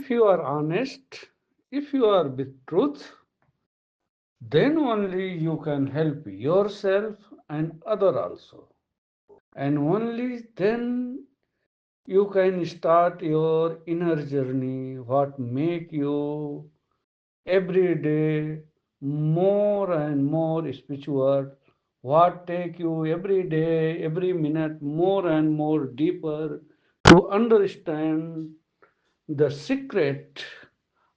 If you are honest, if you are with truth, then only you can help yourself and other also. And only then you can start your inner journey, what make you every day more and more spiritual, what take you every day, every minute more and more deeper to understand the secret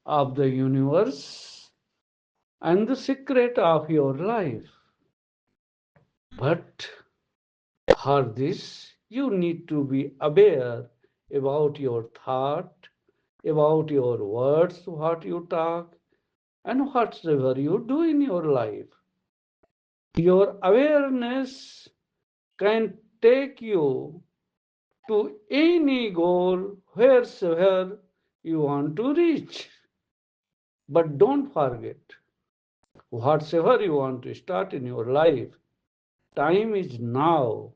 of the universe and the secret of your life. But for this, you need to be aware about your thought, about your words, what you talk, and whatsoever you do in your life. Your awareness can take you to any goal wheresoever you want to reach. But don't forget, whatsoever you want to start in your life, time is now.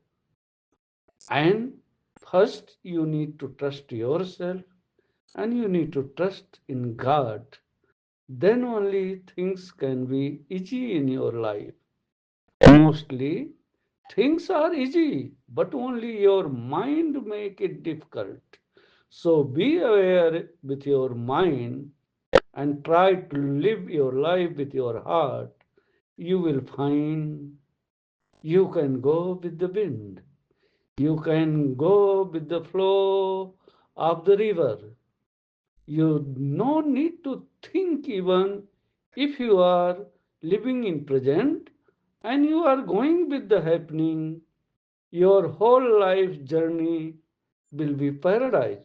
And first, you need to trust yourself and you need to trust in God. Then only things can be easy in your life. Mostly, things are easy, but only your mind make it difficult. So be aware with your mind and try to live your life with your heart. You will find you can go with the wind. You can go with the flow of the river. You no need to think even if you are living in present and you are going with the happening, your whole life journey will be paradise.